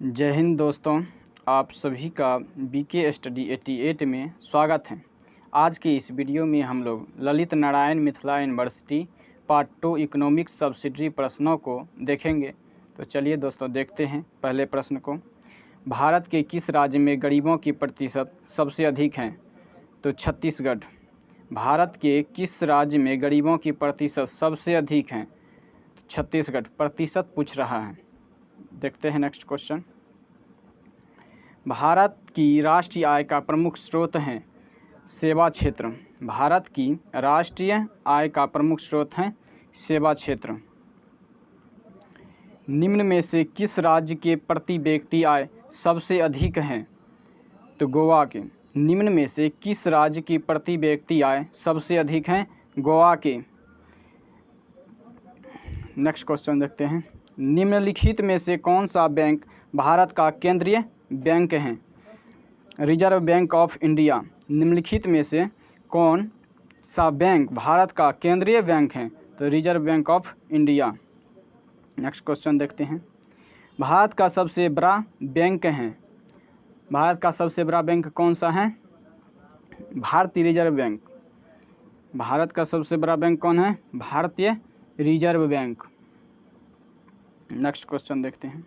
जय हिंद दोस्तों, आप सभी का बीके स्टडी 88 में स्वागत है। आज के इस वीडियो में हम लोग Lalit Narayan Mithila university part 2 economics subsidiary प्रश्नों को देखेंगे। तो चलिए दोस्तों देखते हैं पहले प्रश्न को। भारत के किस राज्य में गरीबों की प्रतिशत सबसे अधिक है? तो छत्तीसगढ़। भारत के किस राज्य में गरीबों की प्रतिशत सबसे अधिक है? तो छत्तीसगढ़। प्रतिशत पूछ रहा है। देखते हैं नेक्स्ट क्वेश्चन। भारत की राष्ट्रीय आय का प्रमुख स्रोत है सेवा क्षेत्र। भारत की राष्ट्रीय आय का प्रमुख स्रोत है सेवा क्षेत्र। निम्न में से किस राज्य के प्रति व्यक्ति आय सबसे अधिक है? तो गोवा के। निम्न में से किस राज्य की प्रति व्यक्ति आय सबसे अधिक है? गोवा के। नेक्स्ट क्वेश्चन देखते हैं। निम्नलिखित में से कौन सा बैंक भारत का केंद्रीय बैंक है? Reserve bank of India. निम्नलिखित में से कौन सा बैंक भारत का केंद्रीय बैंक है? तो reserve bank of India. Next question देखते हैं। भारत का सबसे बड़ा बैंक है। भारत का सबसे बड़ा बैंक कौन सा है? भारतीय रिजर्व बैंक। भारत का सबसे बड़ा बैंक कौन है? भारतीय रिजर्व बैंक। नेक्स्ट क्वेश्चन देखते हैं।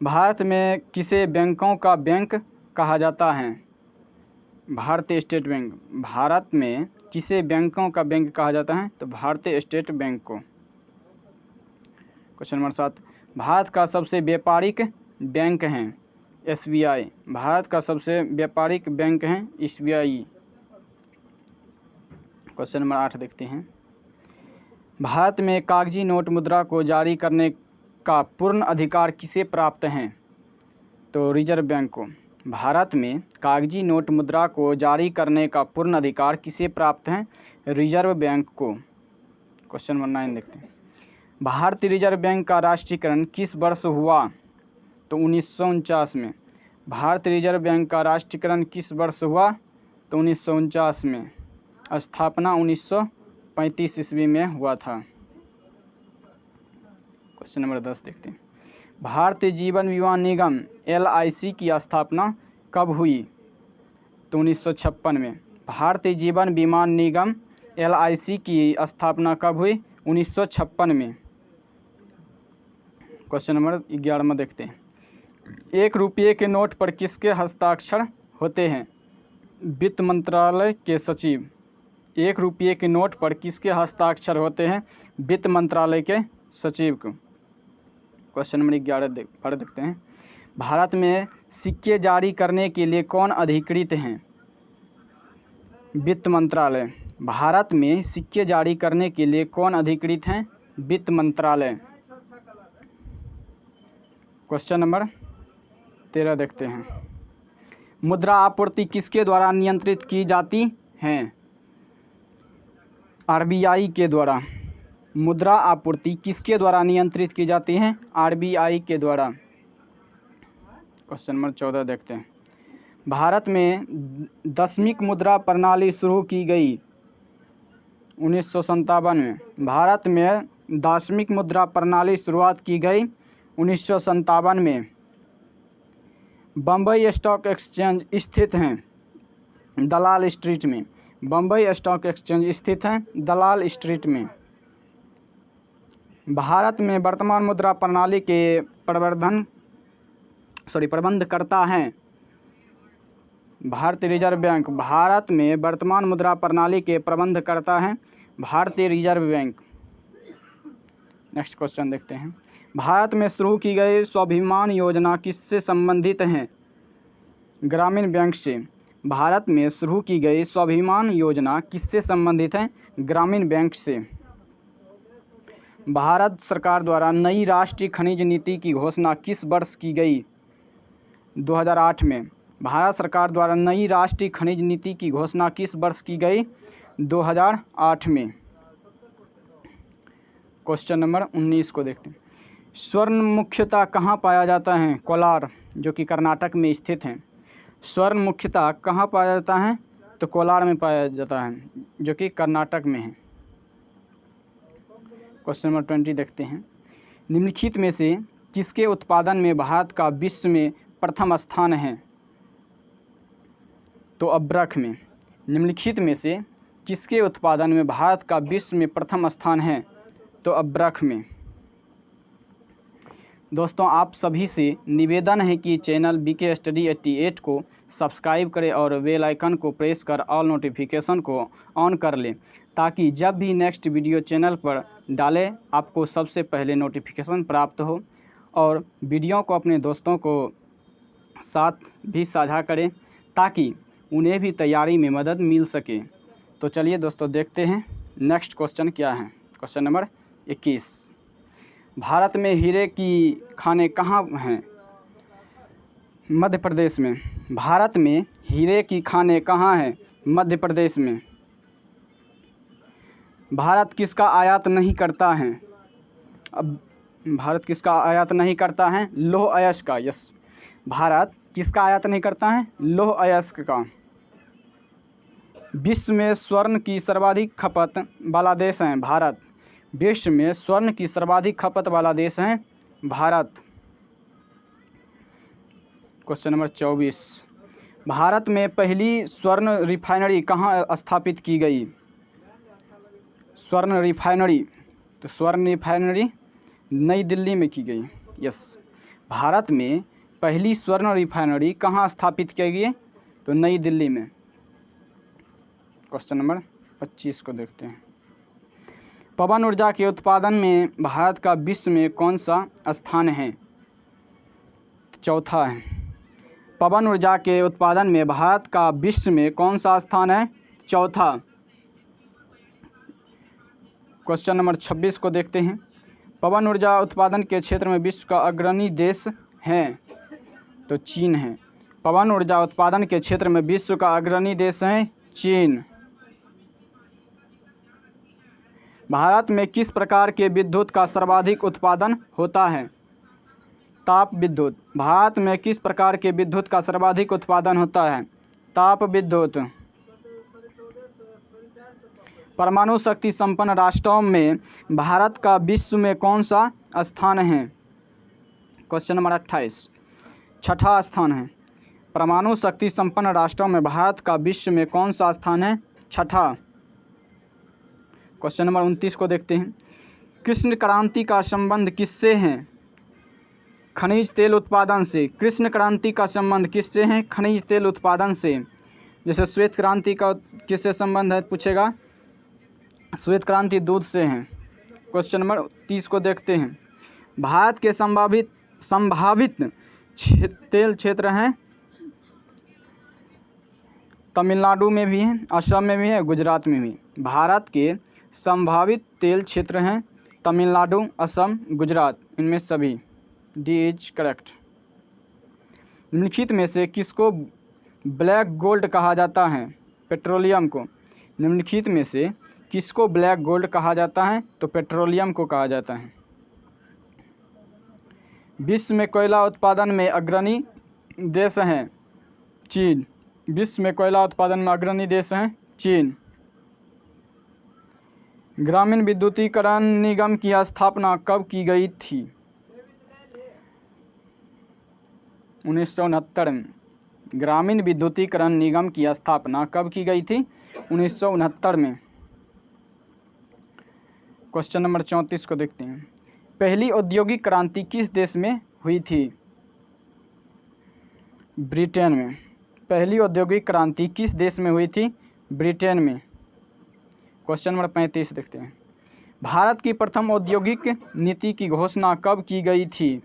भारत में किसे बैंकों का बैंक कहा जाता है? भारतीय स्टेट बैंक। भारत में किसे बैंकों का बैंक कहा जाता है? तो भारतीय स्टेट बैंक को। Question number 7। भारत का सबसे व्यापारिक बैंक है SBI। भारत का सबसे व्यापारिक बैंक है SBI। क्वेश्चन नंबर 8 देखते हैं। भारत में कागजी नोट मुद्रा को जारी करने का पूर्ण अधिकार किसे प्राप्त है? तो रिजर्व बैंक को। भारत में कागजी नोट मुद्रा को जारी करने का पूर्ण अधिकार किसे प्राप्त है? रिजर्व बैंक को। क्वेश्चन नंबर 9 देखते हैं। भारतीय रिजर्व बैंक का राष्ट्रीयकरण किस वर्ष हुआ? तो 1949 में। भारतीय रिजर्व बैंक का राष्ट्रीयकरण किस वर्ष हुआ? तो 1949 में। स्थापना 1935 ईस्वी में हुआ था। क्वेश्चन नंबर 10 देखते हैं। भारतीय जीवन बीमा निगम LIC की स्थापना कब हुई? तो 1956 में। भारतीय जीवन बीमा निगम LIC की स्थापना कब हुई? 1956 में। क्वेश्चन नंबर 11 देखते हैं। 1 रुपये के नोट पर किसके हस्ताक्षर होते हैं? वित्त मंत्रालय के सचिव। 1 रुपये के नोट पर किसके हस्ताक्षर होते हैं? वित्त मंत्रालय के सचिव को। क्वेश्चन नंबर 11 पर देखते हैं। भारत में सिक्के जारी करने के लिए कौन अधिकृत हैं? वित्त मंत्रालय। भारत में सिक्के जारी करने के लिए कौन अधिकृत हैं? वित्त मंत्रालय। क्वेश्चन नंबर 13 देखते हैं। मुद्रा आपूर्ति किसके द्वारा नियंत्रित की जाती है? RBI के द्वारा। मुद्रा आपूर्ति किसके द्वारा नियंत्रित की जाती है? RBI के द्वारा। क्वेश्चन नंबर 14 देखते हैं। भारत में 10वीं मुद्रा प्रणाली शुरू की गई 1957 में। भारत में 10वीं मुद्रा प्रणाली शुरुआत की गई 1957 में। बम्बई स्टॉक एक्सचेंज स्थित हैं दलाल स्ट्रीट में। बम्बई स्टॉक एक्सचेंज स्थित हैं दलाल स्ट्रीट में। भारत में वर्तमान मुद्रा प्रणाली के प्रबंधकर्ता हैं भारतीय रिजर्व बैंक। भारत में वर्तमान मुद्रा प्रणाली के प्रबंधकर्ता हैं भारतीय रिजर्व बैंक। नेक्स्ट क्वेश्चन देखते हैं। भारत में शुरू की गई स्वाभिमान योजना किससे संबंधित है? ग्रामीण बैंक से। भारत में शुरू की गई स्वाभिमान योजना किससे संबंधित है? ग्रामीण बैंक से। भारत सरकार द्वारा नई राष्ट्रीय खनिज नीति की घोषणा किस वर्ष की गई? 2008 में। भारत सरकार द्वारा नई राष्ट्रीय खनिज नीति की घोषणा किस वर्ष की गई? 2008 में। क्वेश्चन नंबर 19 को देखते हैं। स्वर्ण मुख्यतः कहाँ पाया जाता है? कोलार, जो कि कर्नाटक में स्थित है। स्वर्ण मुख्यतः कहाँ पाया जाता है? तो कोलार में पाया जाता है, जो कि कर्नाटक में है। क्वेश्चन नंबर 20 देखते हैं। निम्नलिखित में से किसके उत्पादन में भारत का विश्व में प्रथम स्थान है? तो अब्रख में। निम्नलिखित में से किसके उत्पादन में भारत का विश्व में प्रथम स्थान है? तो अब्रख में। दोस्तों, आप सभी से निवेदन है कि चैनल बीके स्टडी 88 को सब्सक्राइब करें और बेल आइकन को प्रेस कर ऑल नोटिफिकेशन को ऑन कर लें, ताकि जब भी नेक्स्ट वीडियो चैनल पर डालें आपको सबसे पहले नोटिफिकेशन प्राप्त हो। और वीडियो को अपने दोस्तों को साथ भी साझा करें, ताकि उन्हें भी तैयारी में मदद मिल सके। तो चलिए दोस्तों, देखते हैं नेक्स्ट क्वेश्चन क्या है। क्वेश्चन नंबर 21, भारत में हीरे की खानें कहाँ हैं? मध्य प्रदेश में। भारत में हीरे की खानें कहाँ हैं? मध्य प्रदेश में। भारत किसका आयात नहीं करता है? अब भारत किसका आयात नहीं करता है? लौह अयस्क का। यस, भारत किसका आयात नहीं करता है? लौह अयस्क का। विश्व में स्वर्ण की सर्वाधिक खपत वाला देश है भारत। विश्व में स्वर्ण की सर्वाधिक खपत वाला देश है भारत। क्वेश्चन नंबर 24, भारत में पहली स्वर्ण रिफाइनरी कहाँ स्थापित की गई? स्वर्ण रिफाइनरी, तो स्वर्ण रिफाइनरी नई दिल्ली में की गई। यस, भारत में पहली स्वर्ण रिफाइनरी कहाँ स्थापित की गई? तो नई दिल्ली में। क्वेश्चन नंबर 25 को देखते हैं। पवन ऊर्जा के उत्पादन में भारत का विश्व में कौन सा स्थान है? चौथा है। पवन ऊर्जा के उत्पादन में भारत का विश्व में कौन सा स्थान है? चौथा। क्वेश्चन नंबर 26 को देखते हैं। पवन ऊर्जा उत्पादन के क्षेत्र में विश्व का अग्रणी देश है? तो चीन है। पवन ऊर्जा उत्पादन के क्षेत्र में विश्व का अग्रणी देश है चीन। भारत में किस प्रकार के विद्युत का सर्वाधिक उत्पादन होता है? ताप विद्युत। भारत में किस प्रकार के विद्युत का सर्वाधिक उत्पादन होता है? ताप विद्युत। परमाणु शक्ति संपन्न राष्ट्रों में भारत का विश्व में कौन सा स्थान है? क्वेश्चन नंबर 28, छठा स्थान है। परमाणु शक्ति संपन्न राष्ट्रों में भारत का विश्व में कौन सा स्थान है? छठा। क्वेश्चन नंबर 29 को देखते हैं। कृष्ण क्रांति का संबंध किससे है? खनिज तेल उत्पादन से। कृष्ण क्रांति का संबंध किससे है? खनिज तेल उत्पादन से। जैसे श्वेत क्रांति का किससे संबंध है पूछेगा? श्वेत क्रांति दूध से है। क्वेश्चन नंबर 30 को देखते हैं। भारत के संभावित तेल क्षेत्र हैं तमिलनाडु में भी है, असम में भी है, गुजरात में भी। भारत के संभावित तेल क्षेत्र हैं तमिलनाडु, असम, गुजरात, इनमें सभी। D is correct. निम्नलिखित में से किसको ब्लैक गोल्ड कहा जाता है? पेट्रोलियम को। निम्नलिखित में से किसको ब्लैक गोल्ड कहा जाता है? तो पेट्रोलियम को कहा जाता है। विश्व में कोयला उत्पादन में अग्रणी देश हैं चीन। विश्व में कोयला उत्पादन में अग्रणी देश हैं चीन। ग्रामीण विद्युतीकरण निगम की स्थापना कब की गई थी? 1969 में। ग्रामीण विद्युतीकरण निगम की स्थापना कब की गई थी? 1969 में। क्वेश्चन नंबर 34 को देखते हैं। पहली औद्योगिक क्रांति किस देश में हुई थी? ब्रिटेन में। पहली औद्योगिक क्रांति किस देश में हुई थी? ब्रिटेन में। क्वेश्चन नंबर 35 देखते हैं। भारत की प्रथम औद्योगिक नीति की घोषणा कब की गई थी?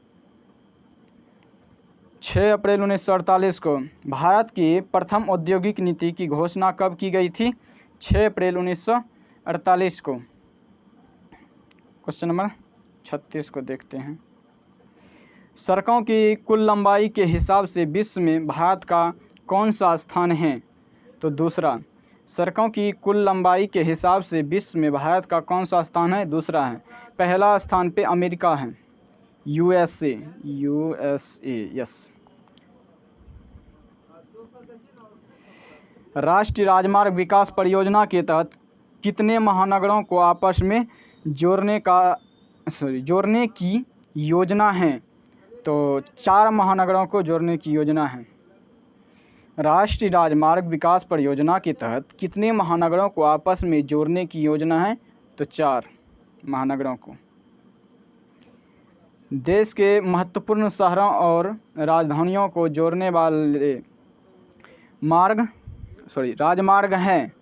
6 अप्रैल 1948 को। भारत की प्रथम औद्योगिक नीति की घोषणा कब की गई थी? 6 अप्रैल 1948 को। क्वेश्चन नंबर 36 को देखते हैं। सड़कों की कुल लंबाई के हिसाब से विश्व में भारत का कौन सा स्थान है? तो दूसरा। सड़कों की कुल लंबाई के हिसाब से विश्व में भारत का कौन सा स्थान है? दूसरा है। पहला स्थान पे अमेरिका है, यूएसए। यस। राष्ट्रीय राजमार्ग विकास परियोजना के तहत कितने महानगरों को आपस में जोड़ने की योजना है? तो 4 महानगरों को जोड़ने की योजना है। राष्ट्रीय राजमार्ग विकास परियोजना के तहत कितने महानगरों को आपस में जोड़ने की योजना है? तो 4 महानगरों को। देश के महत्वपूर्ण शहरों और राजधानियों को जोड़ने वाले राजमार्ग हैं।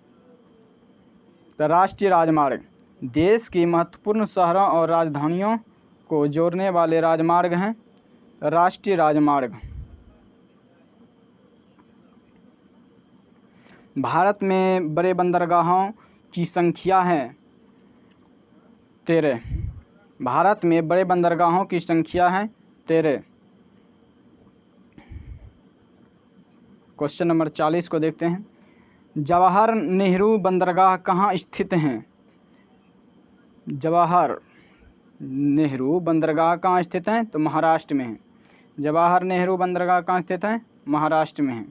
तो राष्ट्रीय राजमार्ग देश के महत्वपूर्ण शहरों और राजधानियों को जोड़ने वाले राजमार्ग हैं राष्ट्रीय राजमार्ग। भारत में बड़े बंदरगाहों की संख्या है 13। भारत में बड़े बंदरगाहों की संख्या है 13। क्वेश्चन नंबर 40 को देखते हैं। जवाहर नेहरू बंदरगाह कहाँ स्थित हैं? जवाहर नेहरू बंदरगाह कहाँ स्थित हैं? तो महाराष्ट्र में है। जवाहर नेहरू बंदरगाह कहाँ स्थित हैं? महाराष्ट्र में है।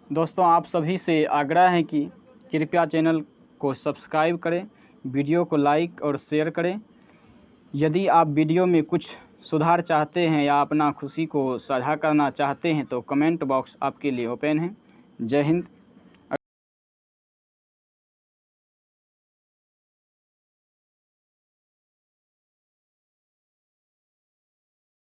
दोस्तों, आप सभी से आग्रह है कि कृपया चैनल को सब्सक्राइब करें, वीडियो को लाइक और शेयर करें। यदि आप वीडियो में कुछ सुधार चाहते हैं या अपना खुशी को साझा करना चाहते हैं तो कमेंट बॉक्स आपके लिए ओपन है। जय हिंद,